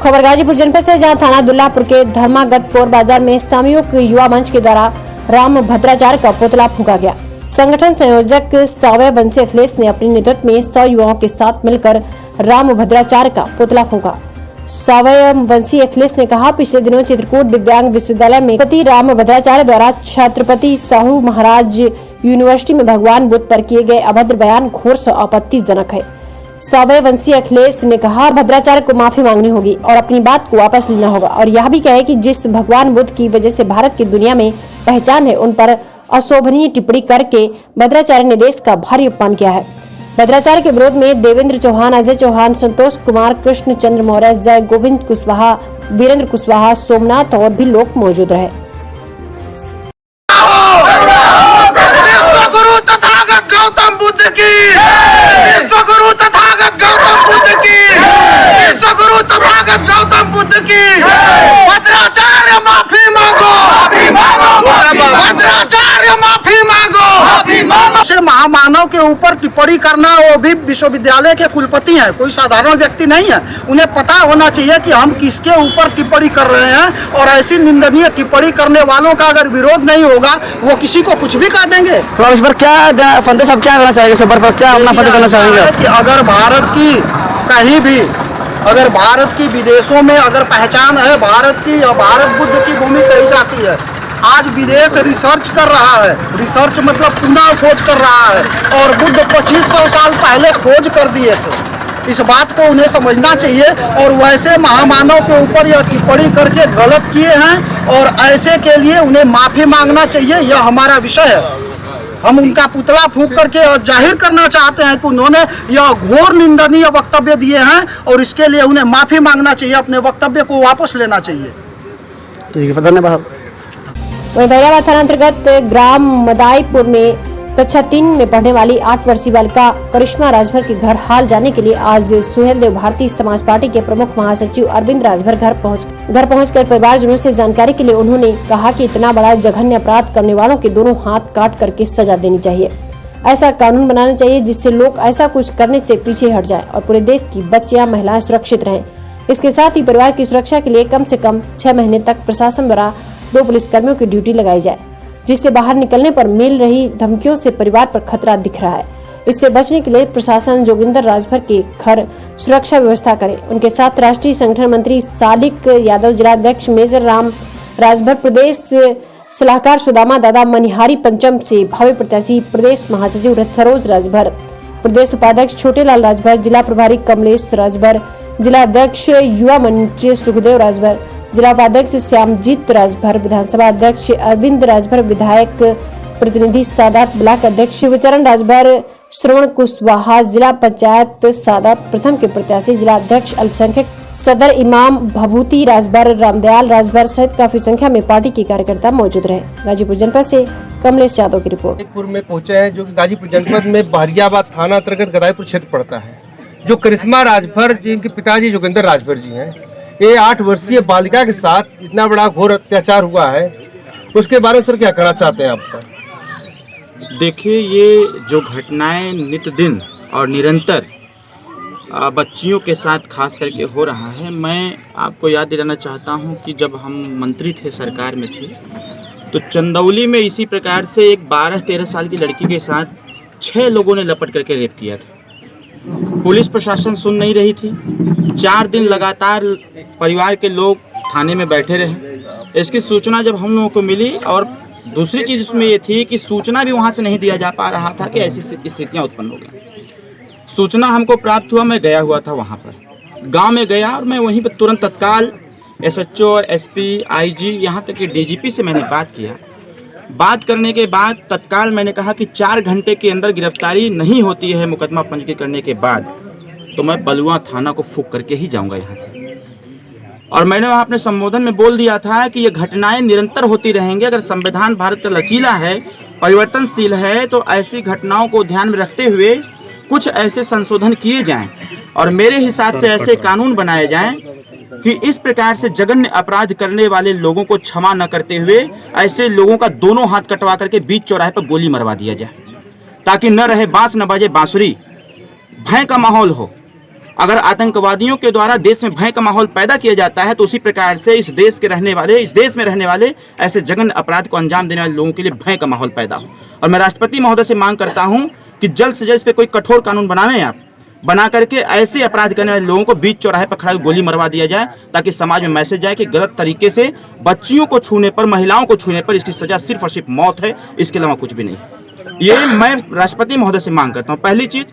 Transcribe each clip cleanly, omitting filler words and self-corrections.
खबर गाजीपुर जनपद से, जहां थाना दुल्लापुर के धर्मागतपुर बाजार में सामूहिक युवा मंच के द्वारा राम भद्राचार्य का पुतला फूंका गया। संगठन संयोजक सावय वंशी अखिलेश ने अपने नेतृत्व में 100 युवाओं के साथ मिलकर राम भद्राचार्य का पुतला फूंका। सावय वंशी अखिलेश ने कहा, पिछले दिनों चित्रकूट दिव्यांग विश्वविद्यालय में पति राम भद्राचार्य द्वारा छत्रपति साहू महाराज यूनिवर्सिटी में भगवान बुद्ध पर किए गए अभद्र बयान घोर से आपत्तिजनक है। सावय वंशी अखिलेश ने कहा, भद्राचार्य को माफी मांगनी होगी और अपनी बात को वापस लेना होगा और यह भी कहे कि जिस भगवान बुद्ध की वजह से भारत की दुनिया में पहचान है, उन पर अशोभनीय टिप्पणी करके भद्राचार्य ने देश का भारी अपमान किया है। भद्राचार्य के विरोध में देवेंद्र चौहान, अजय चौहान, संतोष कुमार, कृष्ण चंद्र मौर्य, जय गोविंद कुशवाहा, वीरेंद्र कुशवाहा, सोमनाथ और भी लोग मौजूद रहे। विश्वगुरु तथागत गौतम बुद्ध की, विश्वगुरु तथागत गौतम बुद्ध की, विश्वगुरु तथागत गौतम बुद्ध की। भद्राचार्य माफी मांगो, भद्राचार्य माफी मांगो। महामानव के ऊपर टिप्पणी करना, वो भी विश्वविद्यालय के कुलपति हैं, कोई साधारण व्यक्ति नहीं है। उन्हें पता होना चाहिए कि हम किसके ऊपर टिप्पणी कर रहे हैं और ऐसी निंदनीय टिप्पणी करने वालों का अगर विरोध नहीं होगा, वो किसी को कुछ भी कह देंगे। तो इस पर क्या संदेश आप क्या देना चाहेंगे, इस पर क्या अपना पता करना चाहेंगे कि अगर भारत की कहीं भी, अगर भारत की विदेशों में अगर पहचान है भारत की, और भारत बुद्ध की भूमि कही जाती है, आज विदेश रिसर्च कर रहा है, रिसर्च मतलब पुनः खोज कर रहा है, और बुद्ध 2500 साल पहले खोज कर दिए थे। इस बात को उन्हें समझना चाहिए और वैसे महामानव के ऊपर यह टिप्पणी करके गलत किए हैं और ऐसे के लिए उन्हें माफी मांगना चाहिए। यह हमारा विषय है। हम उनका पुतला फूंक करके और जाहिर करना चाहते हैं कि उन्होंने यह घोर निंदनीय वक्तव्य दिए हैं और इसके लिए उन्हें माफी मांगना चाहिए, अपने वक्तव्य को वापस लेना चाहिए। ठीक है, धन्यवाद। वहीं बैराबाद थाना अंतर्गत ग्राम मदाईपुर में कक्षा 3 में पढ़ने वाली 8 वर्षीय बालिका करिश्मा राजभर के घर हाल जाने के लिए आज सुहेल देव भारतीय समाज पार्टी के प्रमुख महासचिव अरविंद राजभर घर पहुंचकर परिवारजनों से जानकारी के लिए उन्होंने कहा कि इतना बड़ा जघन्य अपराध करने वालों के दोनों हाथ काट करके सजा देनी चाहिए। ऐसा कानून बनाना चाहिए जिससे लोग ऐसा कुछ करने से पीछे हट जाएं और पूरे देश की बच्चियां, महिलाएं सुरक्षित रहें। इसके साथ ही परिवार की सुरक्षा के लिए कम से कम 6 महीने तक प्रशासन द्वारा 2 पुलिसकर्मियों की ड्यूटी लगाई जाए, जिससे बाहर निकलने पर मिल रही धमकियों से परिवार पर खतरा दिख रहा है। इससे बचने के लिए प्रशासन जोगिंदर राजभर के घर सुरक्षा व्यवस्था करे। उनके साथ राष्ट्रीय संगठन मंत्री सालिक यादव, जिलाध्यक्ष मेजर राम राजभर, प्रदेश सलाहकार सुदामा दादा मनिहारी पंचम से भावी प्रत्याशी प्रदेश महासचिव सरोज राजभर, प्रदेश उपाध्यक्ष छोटेलाल राजभर, जिला प्रभारी कमलेश राजभर, जिला अध्यक्ष युवा मंच सुखदेव राजभर, जिला उपाध्यक्ष श्यामजीत राजभर, विधानसभा अध्यक्ष अरविंद राजभर, विधायक प्रतिनिधि सादात, ब्लॉक अध्यक्ष शिवचरण राजभर, श्रवण कुशवाहा, जिला पंचायत सादात प्रथम के प्रत्याशी, जिला अध्यक्ष अल्पसंख्यक सदर इमाम भभूति राजभर, रामदयाल राजभर सहित काफी संख्या में पार्टी के कार्यकर्ता मौजूद रहे। गाजीपुर जनपद से कमलेश यादव की रिपोर्ट। गाजीपुर में पहुंचे हैं, जो कि गाजीपुर जनपद में बहरियाबाद थाना अंतर्गत गदाईपुर क्षेत्र पड़ता है। जो करिश्मा राजभर, जिनके पिताजी जोगिंदर राजभर जी हैं, ये 8 वर्षीय बालिका के साथ इतना बड़ा घोर अत्याचार हुआ है, उसके बारे में सर क्या कहना चाहते हैं आप? देखिए, ये जो घटनाएं नित्य दिन और निरंतर बच्चियों के साथ खास करके हो रहा है, मैं आपको याद दिलाना चाहता हूं कि जब हम मंत्री थे, सरकार में थे, तो चंदौली में इसी प्रकार से एक 12-13 साल की लड़की के साथ 6 लोगों ने लपट करके रेप किया था। पुलिस प्रशासन सुन नहीं रही थी। 4 दिन लगातार परिवार के लोग थाने में बैठे रहे। इसकी सूचना जब हम लोगों को मिली, और दूसरी चीज़ इसमें ये थी कि सूचना भी वहाँ से नहीं दिया जा पा रहा था कि ऐसी स्थितियाँ उत्पन्न हो गई। सूचना हमको प्राप्त हुआ, मैं गया हुआ था वहाँ पर, गांव में गया, और मैं वहीं पर तुरंत तत्काल SHO और SP, IG, यहाँ तक कि DGP से मैंने बात किया। बात करने के बाद तत्काल मैंने कहा कि 4 घंटे के अंदर गिरफ्तारी नहीं होती है मुकदमा पंजीकृत करने के बाद, तो मैं बलुआ थाना को फूंक करके ही जाऊंगा यहाँ से। और मैंने वहाँ अपने संबोधन में बोल दिया था कि ये घटनाएं निरंतर होती रहेंगी। अगर संविधान भारत का लचीला है, परिवर्तनशील है, तो ऐसी घटनाओं को ध्यान में रखते हुए कुछ ऐसे संशोधन किए जाएं और मेरे हिसाब से ऐसे कानून बनाए जाएं कि इस प्रकार से जघन्य अपराध करने वाले लोगों को क्षमा न करते हुए ऐसे लोगों का दोनों हाथ कटवा करके बीच चौराहे पर गोली मरवा दिया जाए, ताकि न रहे बांस न बजे बांसुरी, भय का माहौल हो। अगर आतंकवादियों के द्वारा देश में भय का माहौल पैदा किया जाता है तो उसी प्रकार से इस देश में रहने वाले ऐसे जघन्य अपराध को अंजाम देने वाले लोगों के लिए भय का माहौल पैदा हो। और मैं राष्ट्रपति महोदय से मांग करता हूं कि जल्द से जल्द इस पे कोई कठोर कानून बनावें, आप बना करके ऐसे अपराध करने वाले लोगों को बीच चौराहे पर खड़ा गोली मरवा दिया जाए, ताकि समाज में मैसेज जाए कि गलत तरीके से बच्चियों को छूने पर, महिलाओं को छूने पर इसकी सजा सिर्फ और सिर्फ मौत है, इसके अलावा कुछ भी नहीं है। ये मैं राष्ट्रपति महोदय से मांग करता हूँ, पहली चीज।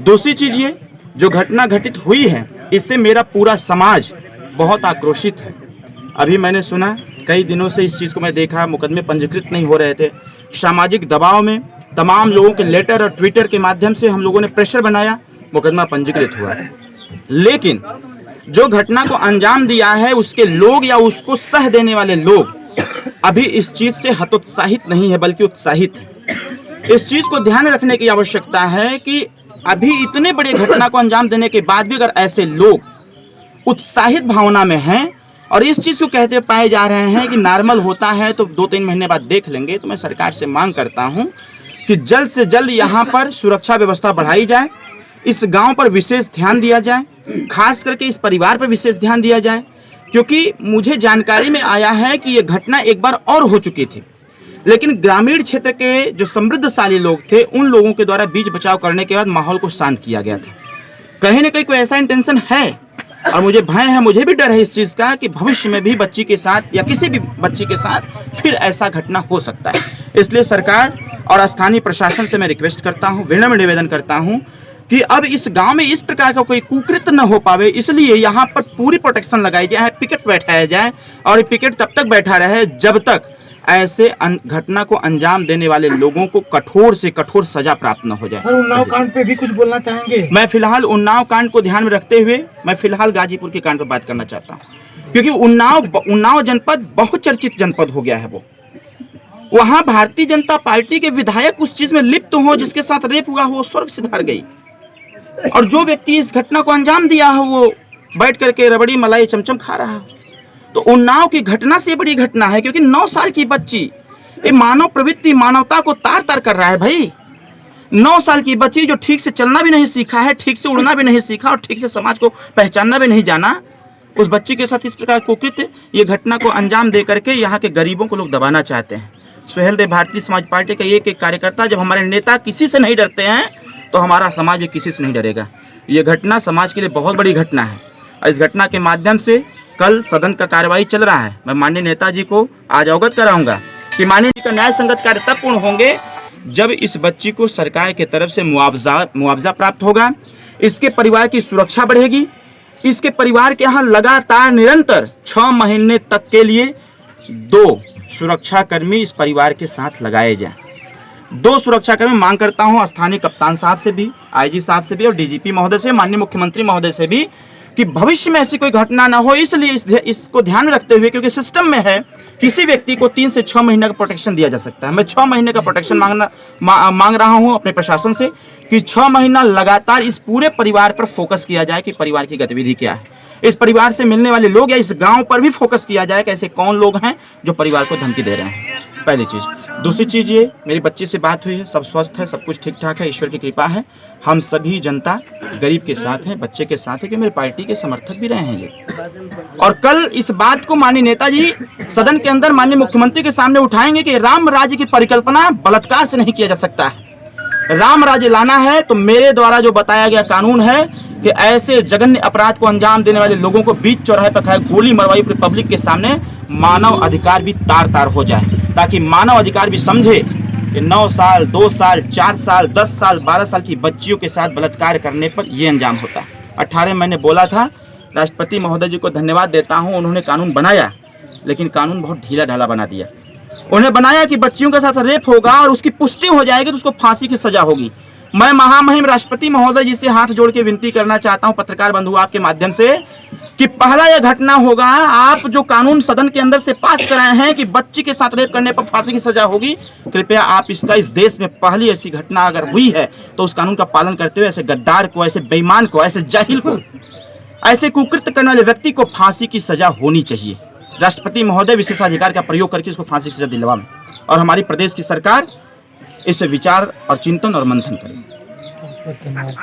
दूसरी चीज, ये जो घटना घटित हुई है इससे मेरा पूरा समाज बहुत आक्रोशित है। अभी मैंने सुना, कई दिनों से इस चीज़ को मैं देखा, मुकदमे पंजीकृत नहीं हो रहे थे। सामाजिक दबाव में तमाम लोगों के लेटर और ट्विटर के माध्यम से हम लोगों ने प्रेशर बनाया, मुकदमा पंजीकृत हुआ। लेकिन जो घटना को अंजाम दिया है उसके लोग या उसको सह देने वाले लोग अभी इस चीज़ से हतोत्साहित नहीं है, बल्कि उत्साहित है। इस चीज़ को ध्यान में रखने की आवश्यकता है कि अभी इतने बड़े घटना को अंजाम देने के बाद भी अगर ऐसे लोग उत्साहित भावना में हैं और इस चीज़ को कहते पाए जा रहे हैं कि नॉर्मल होता है तो 2-3 महीने बाद देख लेंगे, तो मैं सरकार से मांग करता हूं कि जल्द से जल्द यहां पर सुरक्षा व्यवस्था बढ़ाई जाए, इस गांव पर विशेष ध्यान दिया जाए, खास करके इस परिवार पर विशेष ध्यान दिया जाए, क्योंकि मुझे जानकारी में आया है कि ये घटना एक बार और हो चुकी थी, लेकिन ग्रामीण क्षेत्र के जो समृद्धशाली लोग थे उन लोगों के द्वारा बीच बचाव करने के बाद माहौल को शांत किया गया था। कहीं ना कहीं कोई ऐसा इंटेंशन है और मुझे भय है, मुझे भी डर है इस चीज़ का कि भविष्य में भी बच्ची के साथ या किसी भी बच्ची के साथ फिर ऐसा घटना हो सकता है। इसलिए सरकार और स्थानीय प्रशासन से मैं रिक्वेस्ट करता हूँ, विनम्र निवेदन करता हूँ कि अब इस गांव में इस प्रकार का कोई कुकृत्य न हो पावे, इसलिए यहाँ पर पूरी प्रोटेक्शन लगाई जाए, पिकेट बैठाया जाए और पिकेट तब तक बैठा रहे जब तक ऐसे घटना को अंजाम देने वाले लोगों को कठोर से कठोर सजा प्राप्त न हो जाए। सर, उन्नाव कांड पे भी कुछ बोलना चाहेंगे? मैं फिलहाल उन्नाव कांड को ध्यान में रखते हुए मैं फिलहाल गाजीपुर के कांड पर बात करना चाहता हूँ, क्योंकि उन्नाव जनपद बहुत चर्चित जनपद हो गया है। वो वहाँ भारतीय जनता पार्टी के विधायक उस चीज में लिप्त हो जिसके साथ रेप हुआ हो, स्वर्ग सिधार गई, और जो व्यक्ति इस घटना को अंजाम दिया है वो बैठ करके रबड़ी मलाई चमचम खा रहा है। तो उन्नाव की घटना से बड़ी घटना है, क्योंकि 9 साल की बच्ची, ये मानव प्रवृत्ति मानवता को तार तार कर रहा है भाई। 9 साल की बच्ची जो ठीक से चलना भी नहीं सीखा है, ठीक से उड़ना भी नहीं सीखा और ठीक से समाज को पहचानना भी नहीं जाना, उस बच्ची के साथ इस प्रकार कुकृत्य, ये घटना को अंजाम दे करके यहाँ के गरीबों को लोग दबाना चाहते हैं। सुहेल देव भारतीय समाज पार्टी का एक कार्यकर्ता, जब हमारे नेता किसी से नहीं डरते हैं तो हमारा समाज भी किसी से नहीं डरेगा। ये घटना समाज के लिए बहुत बड़ी घटना है और इस घटना के माध्यम से कल सदन का कार्यवाही चल रहा है। मैं माननीय नेताजी को आज अवगत कराऊंगा कि माननीय जी का न्याय संगत कार्य तब पूर्ण होंगे जब इस बच्ची को सरकार की तरफ से मुआवजा प्राप्त होगा, इसके परिवार की सुरक्षा बढ़ेगी, इसके परिवार के यहाँ लगातार निरंतर 6 महीने तक के लिए 2 सुरक्षाकर्मी इस परिवार के साथ लगाए जाएं। 2 सुरक्षाकर्मी मांग करता हूं स्थानीय कप्तान साहब से भी, आईजी साहब से भी और डीजीपी महोदय से, माननीय मुख्यमंत्री महोदय से भी, कि भविष्य में ऐसी कोई घटना ना हो। इसलिए इसको ध्यान में रखते हुए, क्योंकि सिस्टम में है किसी व्यक्ति को 3 से 6 महीने का प्रोटेक्शन दिया जा सकता है। मैं 6 महीने का प्रोटेक्शन मांग रहा हूं अपने प्रशासन से कि 6 महीना लगातार इस पूरे परिवार पर फोकस किया जाए कि परिवार की गतिविधि क्या है, इस परिवार से मिलने वाले लोग या इस गांव पर भी फोकस किया जाए कि ऐसे कौन लोग हैं जो परिवार को धमकी दे रहे हैं। पहली चीज़। दूसरी चीज़, ये मेरी बच्ची से बात हुई है, सब स्वस्थ है, सब कुछ ठीक ठाक है, ईश्वर की कृपा है। हम सभी जनता गरीब के साथ है, बच्चे के साथ है, कि मेरी पार्टी के समर्थक भी रहे हैं ये। और कल इस बात को माननीय नेताजी सदन के अंदर माननीय मुख्यमंत्री के सामने उठाएंगे कि राम राज्य की परिकल्पना बलात्कार से नहीं किया जा सकता है। राम राज्य लाना है तो मेरे द्वारा जो बताया गया कानून है कि ऐसे जघन्य अपराध को अंजाम देने वाले लोगों को बीच चौराहे पर खड़े गोली मरवाई पब्लिक के सामने मानव अधिकार भी तार तार हो जाए, ताकि मानव अधिकार भी समझे कि 9 साल, 2 साल, 4 साल, 10 साल, 12 साल की बच्चियों के साथ बलात्कार करने पर यह अंजाम होता है। 18 मैंने बोला था, राष्ट्रपति महोदय जी को धन्यवाद देता हूं, उन्होंने कानून बनाया, लेकिन कानून बहुत ढीला ढाला बना दिया। उन्हें बनाया कि बच्चियों के साथ रेप होगा और उसकी पुष्टि हो जाएगी तो उसको फांसी की सजा होगी। मैं महामहिम राष्ट्रपति महोदय जी से हाथ जोड़ के विनती करना चाहता हूं, पत्रकार बंधु आपके माध्यम से, कि पहला यह घटना होगा, आप जो कानून सदन के अंदर से पास कराए हैं कि बच्ची के साथ रेप करने पर फांसी की सजा होगी, कृपया आप इसका, इस देश में पहली ऐसी घटना अगर हुई है तो उस कानून का पालन करते हुए ऐसे गद्दार को, ऐसे बेईमान को, ऐसे जाहिल को, ऐसे कुकृत्य करने वाले व्यक्ति को फांसी की सजा होनी चाहिए। राष्ट्रपति महोदय विशेषाधिकार का प्रयोग करके इसको फांसी की सजा दिलवाएं और हमारी प्रदेश की सरकार इस विचार और चिंतन और मंथन करें।